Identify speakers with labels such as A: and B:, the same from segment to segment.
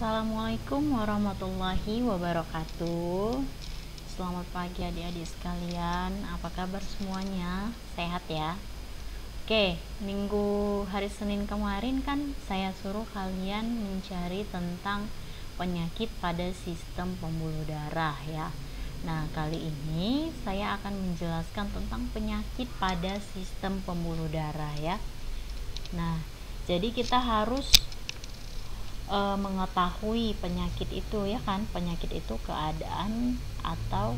A: Assalamualaikum warahmatullahi wabarakatuh. Selamat pagi adik-adik sekalian. Apa kabar semuanya? Sehat ya? Oke, minggu hari Senin kemarin kan saya suruh kalian mencari tentang penyakit pada sistem pembuluh darah ya. Nah, kali ini saya akan menjelaskan tentang penyakit pada sistem pembuluh darah ya. Nah, jadi kita harus mengetahui penyakit itu ya kan. Penyakit itu keadaan atau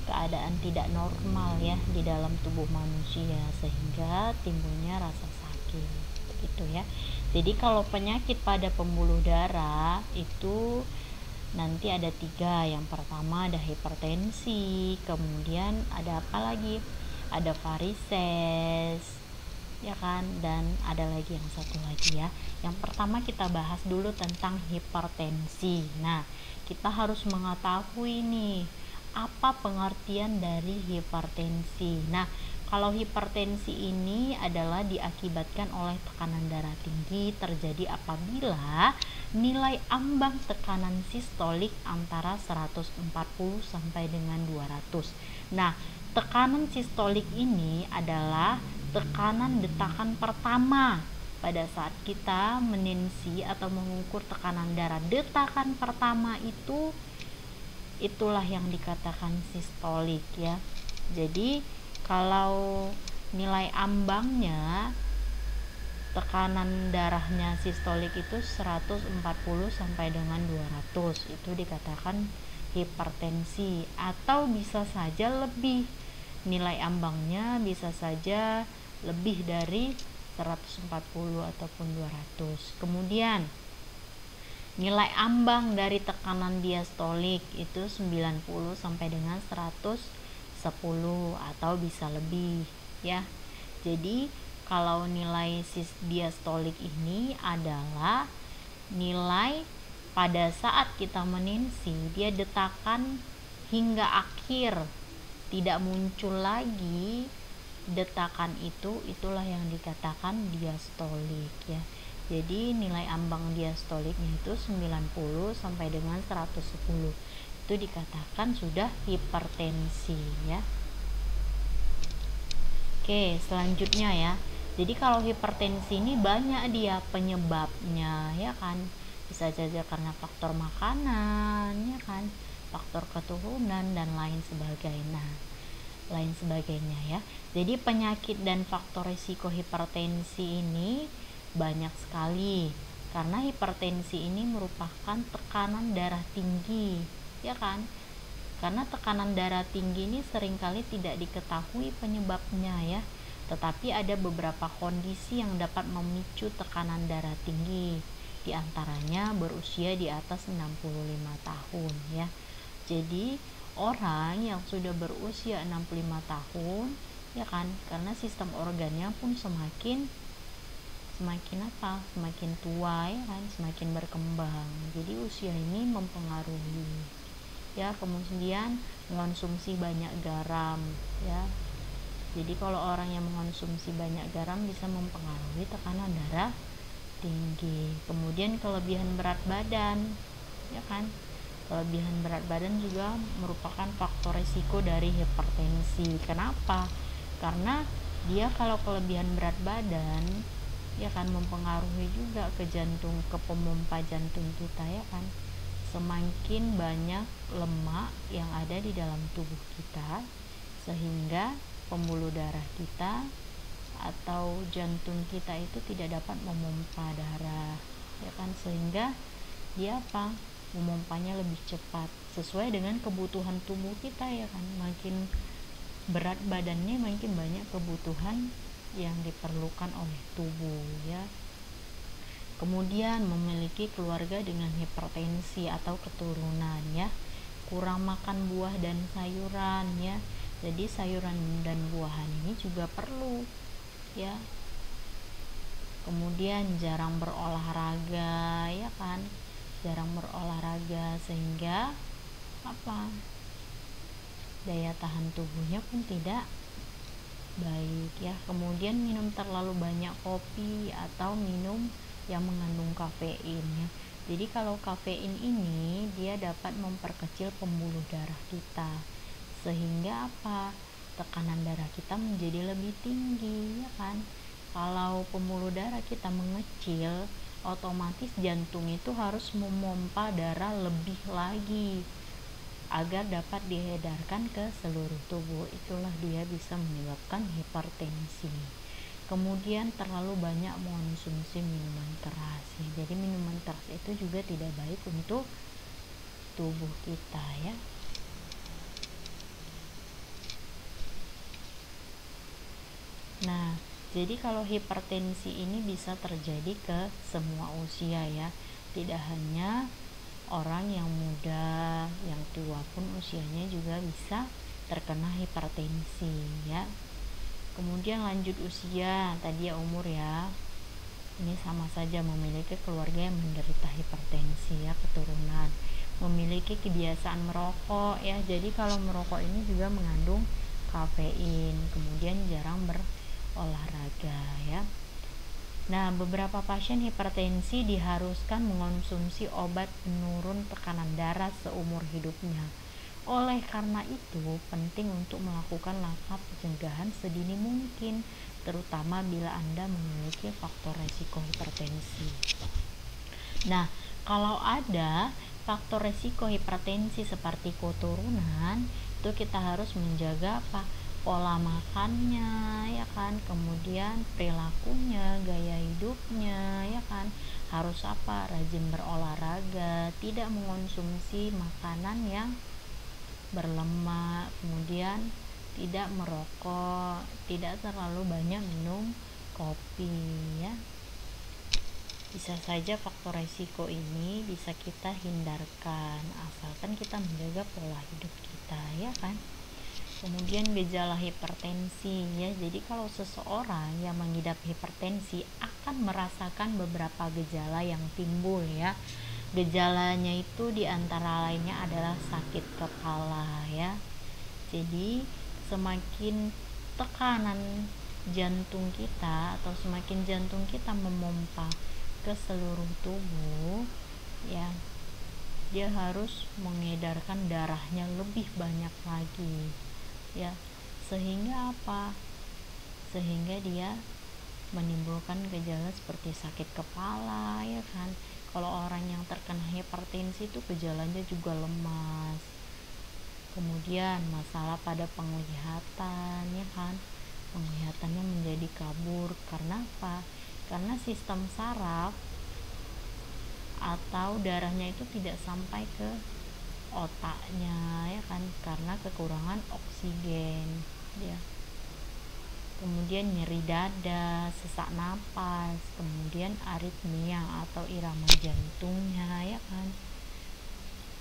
A: keadaan tidak normal ya di dalam tubuh manusia sehingga timbulnya rasa sakit gitu ya. Jadi kalau penyakit pada pembuluh darah itu nanti ada 3. Yang pertama ada hipertensi, kemudian ada apa lagi? Ada varises ya kan, dan ada lagi yang satu lagi ya. Yang pertama kita bahas dulu tentang hipertensi. Nah, kita harus mengetahui nih apa pengertian dari hipertensi. Nah, kalau hipertensi ini adalah diakibatkan oleh tekanan darah tinggi terjadi apabila nilai ambang tekanan sistolik antara 140 sampai dengan 200. Nah, tekanan sistolik ini adalah tekanan detakan pertama pada saat kita menensi atau mengukur tekanan darah. Detakan pertama itulah yang dikatakan sistolik ya. Jadi kalau nilai ambangnya tekanan darahnya sistolik itu 140 sampai dengan 200, itu dikatakan hipertensi. Atau bisa saja lebih, nilai ambangnya bisa saja lebih dari 140 ataupun 200. Kemudian nilai ambang dari tekanan diastolik itu 90 sampai dengan 110 atau bisa lebih ya. Jadi kalau nilai diastolik ini adalah nilai pada saat kita menensi, dia detakan hingga akhir tidak muncul lagi detakan itulah yang dikatakan diastolik ya. Jadi nilai ambang diastoliknya itu 90 sampai dengan 110. Itu dikatakan sudah hipertensi ya. Oke, selanjutnya ya. Jadi kalau hipertensi ini banyak dia penyebabnya ya kan. Bisa saja karena faktor makanan ya kan, faktor keturunan dan lain sebagainya ya. Jadi penyakit dan faktor risiko hipertensi ini banyak sekali karena hipertensi ini merupakan tekanan darah tinggi ya kan. Karena tekanan darah tinggi ini seringkali tidak diketahui penyebabnya ya, tetapi ada beberapa kondisi yang dapat memicu tekanan darah tinggi, diantaranya berusia di atas 65 tahun ya. Jadi orang yang sudah berusia 65 tahun ya kan, karena sistem organnya pun semakin tua ya kan, semakin berkembang. Jadi usia ini mempengaruhi ya. Kemudian mengonsumsi banyak garam ya. Jadi kalau orang yang mengonsumsi banyak garam bisa mempengaruhi tekanan darah tinggi. Kemudian kelebihan berat badan ya kan. Kelebihan berat badan juga merupakan faktor risiko dari hipertensi. Kenapa? Karena dia kalau kelebihan berat badan ya kan mempengaruhi juga ke jantung, ke pemompa jantung kita ya kan. Semakin banyak lemak yang ada di dalam tubuh kita sehingga pembuluh darah kita atau jantung kita itu tidak dapat memompa darah ya kan, sehingga dia memompanya lebih cepat sesuai dengan kebutuhan tubuh kita ya kan. Makin berat badannya makin banyak kebutuhan yang diperlukan oleh tubuh ya. Kemudian memiliki keluarga dengan hipertensi atau keturunan ya. Kurang makan buah dan sayuran ya. Jadi sayuran dan buahan ini juga perlu ya. Kemudian jarang berolahraga ya kan. Jarang berolahraga sehingga daya tahan tubuhnya pun tidak baik ya. Kemudian minum terlalu banyak kopi atau minum yang mengandung kafein ya. Jadi kalau kafein ini dia dapat memperkecil pembuluh darah kita, sehingga apa? Tekanan darah kita menjadi lebih tinggi, ya kan? Kalau pembuluh darah kita mengecil, otomatis jantung itu harus memompa darah lebih lagi agar dapat diedarkan ke seluruh tubuh. Itulah dia bisa menyebabkan hipertensi. Kemudian terlalu banyak mengonsumsi minuman keras ya. Jadi minuman keras itu juga tidak baik untuk tubuh kita ya. Nah, jadi kalau hipertensi ini bisa terjadi ke semua usia ya. Tidak hanya orang yang muda, yang tua pun usianya juga bisa terkena hipertensi ya. Kemudian lanjut usia, tadi ya umur ya. Ini sama saja memiliki keluarga yang menderita hipertensi ya, keturunan. Memiliki kebiasaan merokok ya. Jadi kalau merokok ini juga mengandung kafein. Kemudian jarang berolahraga ya. Nah, beberapa pasien hipertensi diharuskan mengonsumsi obat penurun tekanan darah seumur hidupnya. Oleh karena itu, penting untuk melakukan langkah pencegahan sedini mungkin, terutama bila Anda memiliki faktor resiko hipertensi. Nah, kalau ada faktor resiko hipertensi seperti keturunan, itu kita harus menjaga apa? Pola makannya, ya kan? Kemudian perilakunya, gaya hidupnya, ya kan? Harus apa? Rajin berolahraga, tidak mengonsumsi makanan yang berlemak, kemudian tidak merokok, tidak terlalu banyak minum kopi ya. Bisa saja faktor resiko ini bisa kita hindarkan asalkan kita menjaga pola hidup kita ya kan. Kemudian gejala hipertensi ya. Jadi kalau seseorang yang mengidap hipertensi akan merasakan beberapa gejala yang timbul ya. Gejalanya itu diantara lainnya adalah sakit kepala ya. Jadi semakin tekanan jantung kita atau semakin jantung kita memompa ke seluruh tubuh ya, dia harus mengedarkan darahnya lebih banyak lagi ya, sehingga apa? Sehingga dia menimbulkan gejala seperti sakit kepala ya kan. Kalau orang yang terkena hipertensi itu gejalanya juga lemas, kemudian masalah pada penglihatan ya kan, penglihatannya menjadi kabur. Karena apa? Karena sistem saraf atau darahnya itu tidak sampai ke otaknya ya kan, karena kekurangan oksigen ya. Kemudian nyeri dada, sesak napas, kemudian aritmia atau irama jantungnya ya kan,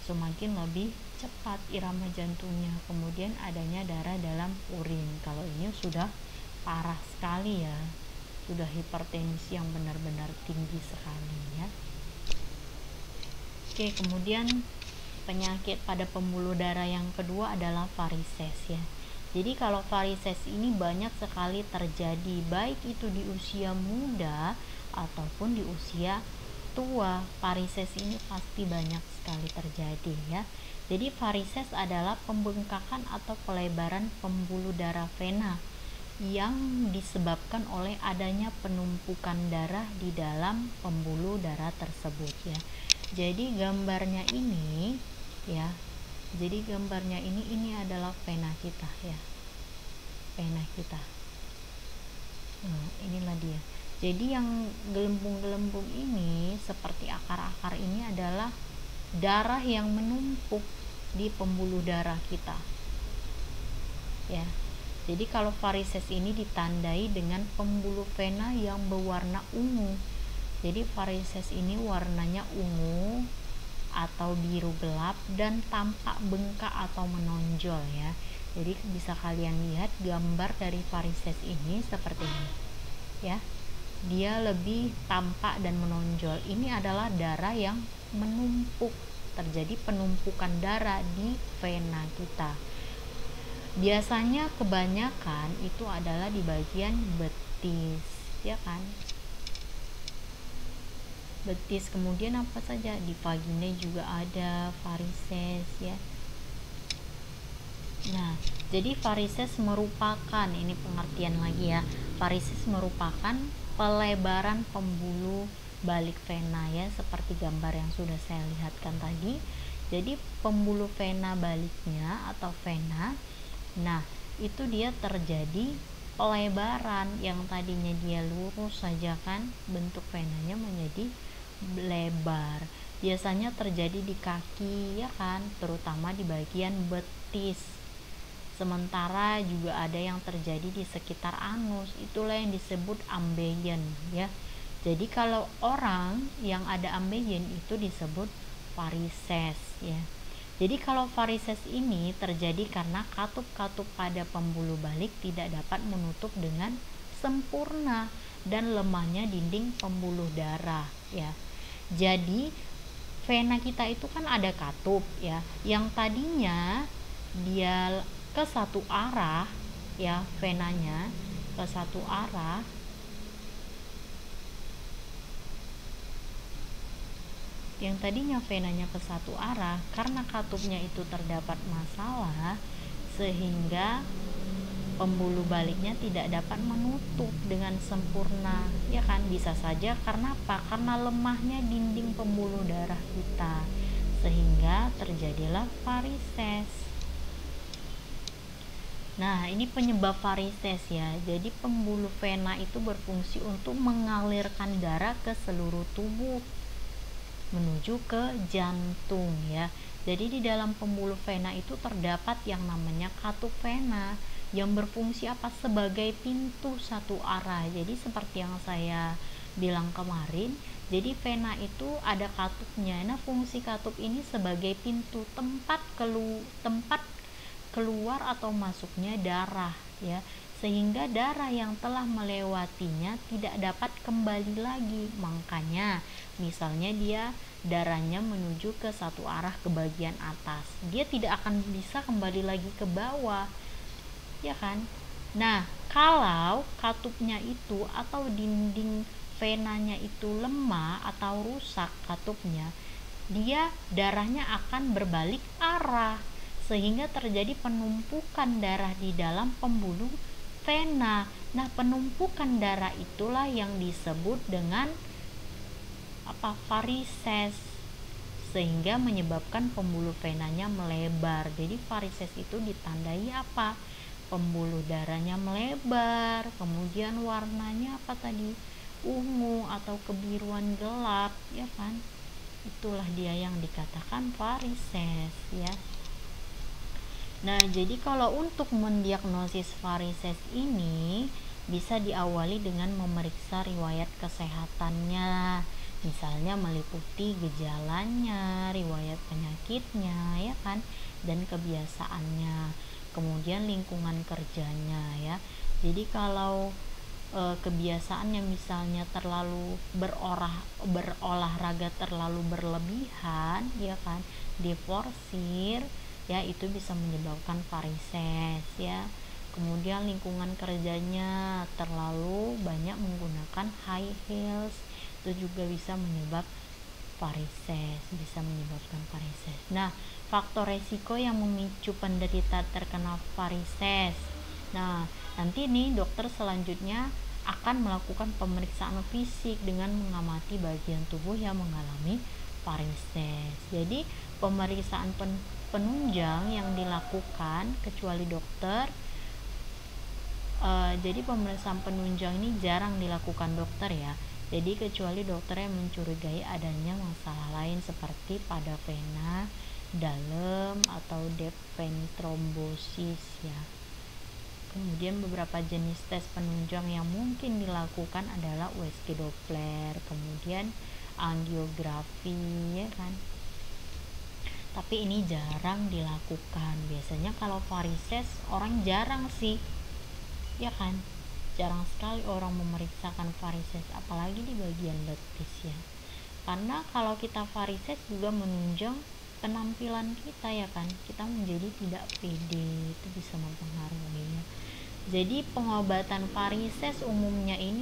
A: semakin lebih cepat irama jantungnya. Kemudian adanya darah dalam urin. Kalau ini sudah parah sekali ya, sudah hipertensi yang benar-benar tinggi sekali ya. Oke, kemudian penyakit pada pembuluh darah yang kedua adalah varises ya. Jadi kalau varises ini banyak sekali terjadi, baik itu di usia muda ataupun di usia tua. Varises ini pasti banyak sekali terjadi ya. Jadi varises adalah pembengkakan atau pelebaran pembuluh darah vena yang disebabkan oleh adanya penumpukan darah di dalam pembuluh darah tersebut ya. Jadi gambarnya ini ya. Jadi gambarnya ini adalah vena kita ya, vena kita. Nah, inilah dia. Jadi yang gelembung-gelembung ini seperti akar-akar ini adalah darah yang menumpuk di pembuluh darah kita ya. Jadi kalau varises ini ditandai dengan pembuluh vena yang berwarna ungu. Jadi varises ini warnanya ungu atau biru gelap dan tampak bengkak atau menonjol ya. Jadi bisa kalian lihat gambar dari varises ini seperti ini ya. Dia lebih tampak dan menonjol. Ini adalah darah yang menumpuk, terjadi penumpukan darah di vena kita. Biasanya kebanyakan itu adalah di bagian betis ya kan. betis. Kemudian apa saja, di vagina juga ada varises ya. Nah, jadi varises merupakan, ini pengertian lagi ya, varises merupakan pelebaran pembuluh balik vena ya, seperti gambar yang sudah saya lihatkan tadi. Jadi pembuluh vena baliknya atau vena, nah itu dia terjadi pelebaran, yang tadinya dia lurus saja kan, bentuk venanya menjadi lebar. Biasanya terjadi di kaki ya kan, terutama di bagian betis. Sementara juga ada yang terjadi di sekitar anus, itulah yang disebut ambeien ya. Jadi kalau orang yang ada ambeien itu disebut varises ya. Jadi kalau varises ini terjadi karena katup-katup pada pembuluh balik tidak dapat menutup dengan sempurna dan lemahnya dinding pembuluh darah ya. Jadi vena kita itu kan ada katup ya, yang tadinya dia ke satu arah ya, venanya ke satu arah, yang tadinya venanya ke satu arah, karena katupnya itu terdapat masalah sehingga pembuluh baliknya tidak dapat menutup dengan sempurna ya kan. Bisa saja karena apa? Karena lemahnya dinding pembuluh darah kita, sehingga terjadilah varises. Nah, ini penyebab varises ya. Jadi pembuluh vena itu berfungsi untuk mengalirkan darah ke seluruh tubuh menuju ke jantung ya. Jadi di dalam pembuluh vena itu terdapat yang namanya katup vena yang berfungsi apa? Sebagai pintu satu arah. Jadi seperti yang saya bilang kemarin, jadi vena itu ada katupnya. Nah, fungsi katup ini sebagai pintu, tempat keluar atau masuknya darah ya, sehingga darah yang telah melewatinya tidak dapat kembali lagi. Makanya misalnya dia darahnya menuju ke satu arah ke bagian atas, dia tidak akan bisa kembali lagi ke bawah ya kan. Nah, kalau katupnya itu atau dinding venanya itu lemah atau rusak katupnya, dia darahnya akan berbalik arah sehingga terjadi penumpukan darah di dalam pembuluh vena. Nah, penumpukan darah itulah yang disebut dengan apa? Varises, sehingga menyebabkan pembuluh venanya melebar. Jadi varises itu ditandai apa? Pembuluh darahnya melebar, kemudian warnanya apa tadi? Ungu atau kebiruan gelap ya kan. Itulah dia yang dikatakan varises ya. Nah, jadi kalau untuk mendiagnosis varises ini bisa diawali dengan memeriksa riwayat kesehatannya, misalnya meliputi gejalanya, riwayat penyakitnya ya kan, dan kebiasaannya, kemudian lingkungan kerjanya ya. Jadi kalau kebiasaannya misalnya terlalu berolahraga terlalu berlebihan ya kan, diforsir ya, itu bisa menyebabkan varises ya. Kemudian lingkungan kerjanya terlalu banyak menggunakan high heels, itu juga bisa menyebabkan varises. Nah, faktor resiko yang memicu penderita terkena varises. Nah, nanti nih dokter selanjutnya akan melakukan pemeriksaan fisik dengan mengamati bagian tubuh yang mengalami varises. Jadi pemeriksaan penunjang yang dilakukan kecuali dokter, jadi pemeriksaan penunjang ini jarang dilakukan dokter ya. Jadi kecuali dokter yang mencurigai adanya masalah lain seperti pada vena dalam atau depth vein thrombosis ya. Kemudian beberapa jenis tes penunjang yang mungkin dilakukan adalah USG Doppler, kemudian angiografi ya kan. Tapi ini jarang dilakukan. Biasanya kalau varises orang jarang sih ya kan, jarang sekali orang memeriksakan varises, apalagi di bagian betis ya. Karena kalau kita varises juga menunjang penampilan kita ya kan, kita menjadi tidak pede, itu bisa mempengaruhi ya. Jadi pengobatan varises umumnya ini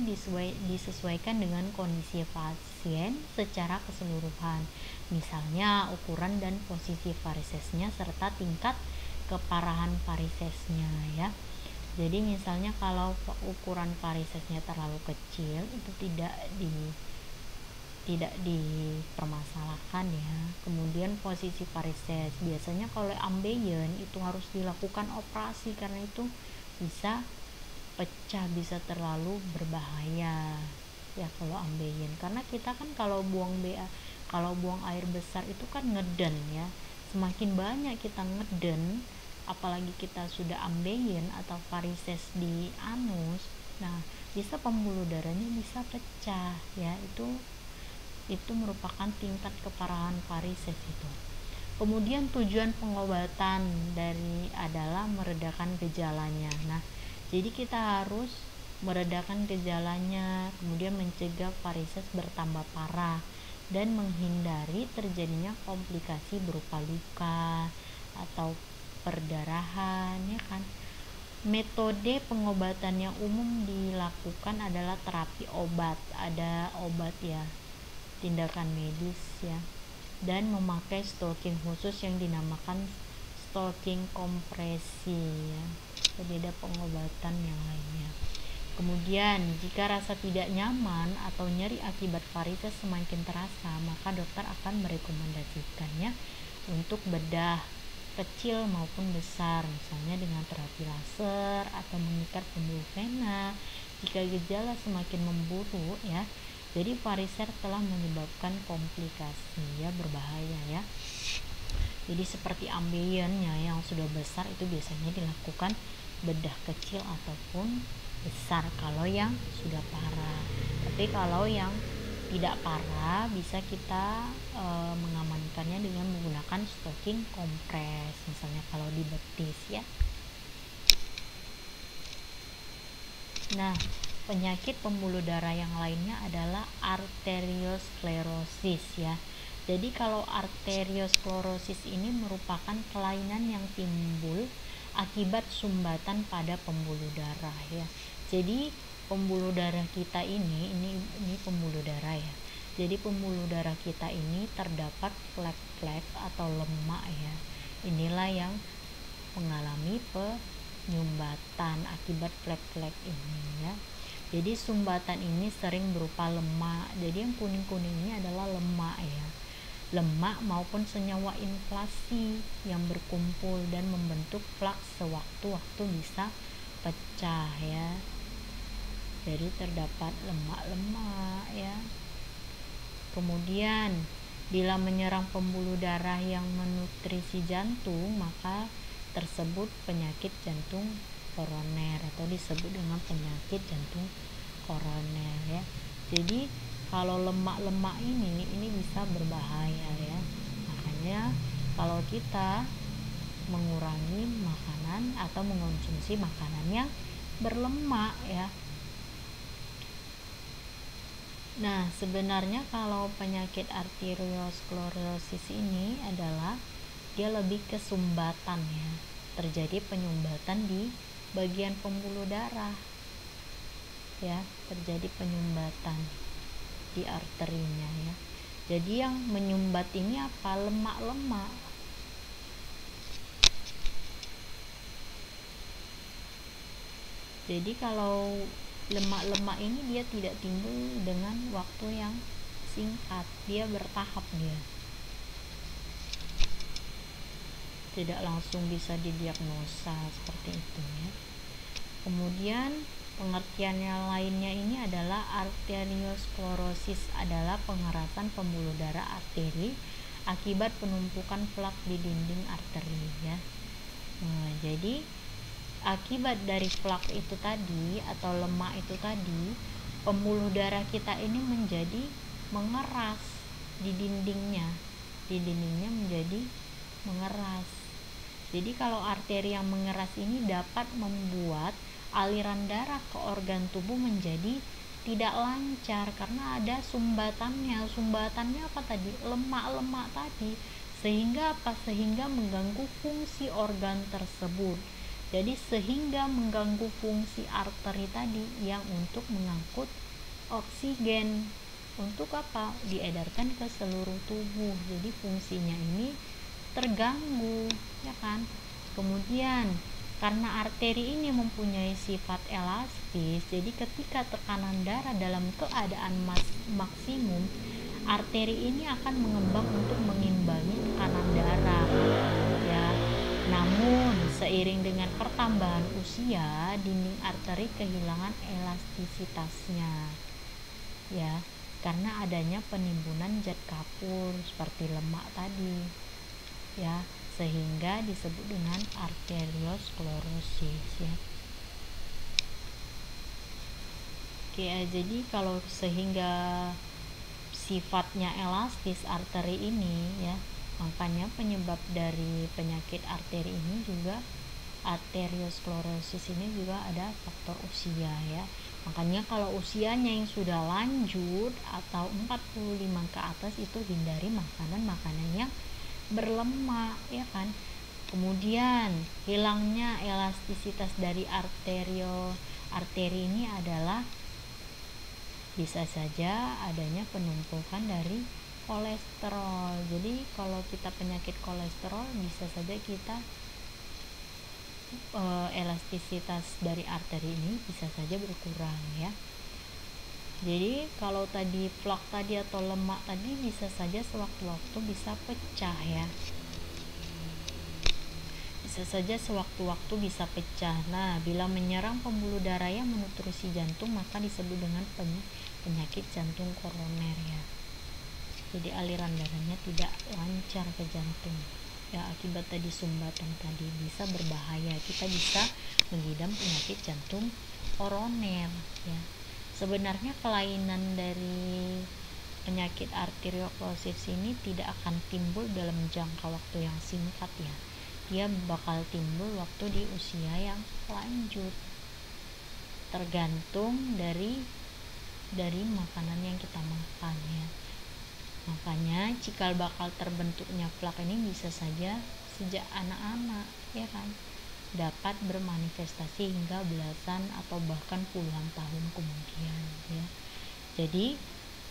A: disesuaikan dengan kondisi pasien secara keseluruhan. Misalnya ukuran dan posisi varisesnya serta tingkat keparahan varisesnya ya. Jadi misalnya kalau ukuran varisesnya terlalu kecil itu tidak dipermasalahkan ya. Kemudian posisi varises, biasanya kalau ambeien itu harus dilakukan operasi karena itu bisa pecah, bisa terlalu berbahaya ya kalau ambeien. Karena kita kan kalau buang air besar itu kan ngeden ya. Semakin banyak kita ngeden, apalagi kita sudah ambeien atau varises di anus, nah bisa pembuluh darahnya bisa pecah ya. Itu merupakan tingkat keparahan varises itu. Kemudian tujuan pengobatan adalah meredakan gejalanya. Nah, jadi kita harus meredakan gejalanya, kemudian mencegah varises bertambah parah dan menghindari terjadinya komplikasi berupa luka atau perdarahan ya kan. Metode pengobatan yang umum dilakukan adalah terapi obat, ada obat ya, tindakan medis ya, dan memakai stocking khusus yang dinamakan stocking kompresi ya. Berbeda pengobatan yang lainnya. Kemudian jika rasa tidak nyaman atau nyeri akibat varises semakin terasa, maka dokter akan merekomendasikannya untuk bedah kecil maupun besar, misalnya dengan terapi laser atau mengikat pembuluh vena. Jika gejala semakin memburuk ya, jadi varises telah menyebabkan komplikasi ya, berbahaya ya. Jadi seperti ambeiennya yang sudah besar itu biasanya dilakukan bedah kecil ataupun besar kalau yang sudah parah. Tapi kalau yang tidak parah bisa kita mengamankannya dengan menggunakan stocking kompres, misalnya kalau di betis ya. Nah, penyakit pembuluh darah yang lainnya adalah arteriosklerosis ya. Jadi kalau arteriosklerosis ini merupakan kelainan yang timbul akibat sumbatan pada pembuluh darah ya. Jadi pembuluh darah kita ini pembuluh darah ya. Jadi pembuluh darah kita ini terdapat flek-flek atau lemak ya. Inilah yang mengalami penyumbatan akibat flek-flek ini ya. Jadi sumbatan ini sering berupa lemak. Jadi yang kuning-kuning ini adalah lemak ya. Lemak maupun senyawa inflasi yang berkumpul dan membentuk plak sewaktu-waktu bisa pecah ya. Jadi terdapat lemak-lemak ya. Kemudian bila menyerang pembuluh darah yang menutrisi jantung, maka tersebut penyakit jantung koroner atau disebut dengan penyakit jantung koroner ya. Jadi kalau lemak-lemak ini bisa berbahaya ya. Makanya kalau kita mengurangi makanan atau mengonsumsi makanan yang berlemak ya. Nah, sebenarnya kalau penyakit arteriosklerosis ini adalah dia lebih ke sumbatan ya. Terjadi penyumbatan di bagian pembuluh darah. Ya, terjadi penyumbatan di arterinya ya. Jadi yang menyumbat ini apa? Lemak-lemak. Jadi kalau lemak-lemak ini dia tidak timbul dengan waktu yang singkat, dia bertahap dia. Tidak langsung bisa didiagnosa seperti itu ya. Kemudian pengertian yang lainnya ini adalah arteriosklerosis adalah pengerasan pembuluh darah arteri akibat penumpukan plak di dinding arteri ya. Nah, jadi akibat dari plak itu tadi atau lemak itu tadi, pembuluh darah kita ini menjadi mengeras di dindingnya menjadi mengeras. Jadi kalau arteri yang mengeras ini dapat membuat aliran darah ke organ tubuh menjadi tidak lancar karena ada sumbatannya apa tadi? Lemak-lemak tadi. Sehingga mengganggu fungsi organ tersebut. Jadi sehingga mengganggu fungsi arteri tadi yang untuk mengangkut oksigen. Untuk apa? Diedarkan ke seluruh tubuh. Jadi fungsinya ini terganggu, ya kan? Kemudian karena arteri ini mempunyai sifat elastis, jadi ketika tekanan darah dalam keadaan maksimum, arteri ini akan mengembang untuk mengimbangi tekanan darah, ya. Namun seiring dengan pertambahan usia, dinding arteri kehilangan elastisitasnya, ya, karena adanya penimbunan zat kapur seperti lemak tadi, ya, sehingga disebut dengan arteriosklerosis, ya. Oke, jadi kalau sehingga sifatnya elastis arteri ini, ya, makanya penyebab dari penyakit arteri ini juga, arteriosklerosis ini juga ada faktor usia, ya. Makanya kalau usianya yang sudah lanjut atau 45 ke atas itu hindari makanan-makanan yang berlemak, ya kan. Kemudian hilangnya elastisitas dari arteri ini adalah bisa saja adanya penumpukan dari kolesterol. Jadi kalau kita penyakit kolesterol, bisa saja kita elastisitas dari arteri ini bisa saja berkurang, ya. Jadi kalau tadi plak tadi atau lemak tadi bisa saja sewaktu-waktu bisa pecah, ya. Bisa saja sewaktu-waktu bisa pecah. Nah, bila menyerang pembuluh darah yang menutrisi jantung, maka disebut dengan penyakit jantung koroner, ya. Jadi aliran darahnya tidak lancar ke jantung, ya, akibat tadi sumbatan tadi bisa berbahaya. Kita bisa mengidap penyakit jantung koroner, ya. Sebenarnya kelainan dari penyakit arteriosklerosis ini tidak akan timbul dalam jangka waktu yang singkat, ya. Dia bakal timbul waktu di usia yang lanjut, tergantung dari makanan yang kita makan, ya. Makanya cikal bakal terbentuknya plak ini bisa saja sejak anak-anak, ya kan, dapat bermanifestasi hingga belasan atau bahkan puluhan tahun kemudian, ya. Jadi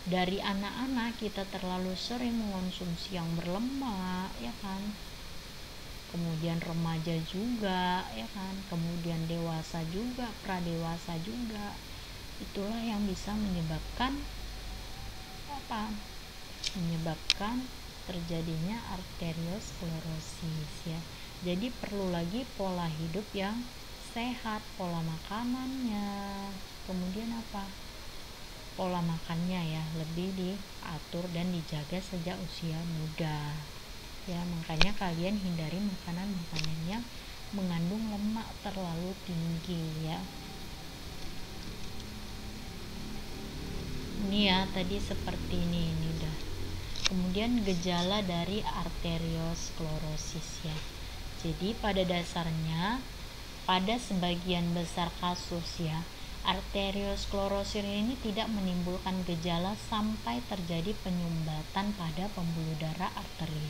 A: dari anak-anak kita terlalu sering mengonsumsi yang berlemak, ya kan, kemudian remaja juga, ya kan, kemudian dewasa juga, pradewasa juga, itulah yang bisa menyebabkan terjadinya arteriosklerosis, ya. Jadi perlu lagi pola hidup yang sehat, pola makanannya, kemudian pola makannya, ya, lebih diatur dan dijaga sejak usia muda, ya. Makanya kalian hindari makanan-makanan yang mengandung lemak terlalu tinggi, ya. Ini, ya, tadi seperti ini udah. Kemudian gejala dari arteriosklerosis, ya. Jadi pada dasarnya pada sebagian besar kasus, ya, arteriosklerosis ini tidak menimbulkan gejala sampai terjadi penyumbatan pada pembuluh darah arteri.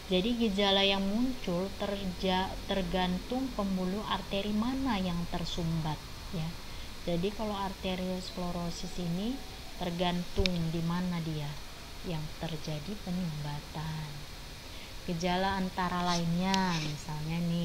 A: Jadi gejala yang muncul tergantung pembuluh arteri mana yang tersumbat, ya. Jadi kalau arteriosklerosis ini tergantung di mana dia yang terjadi penyumbatan. Gejala antara lainnya misalnya nih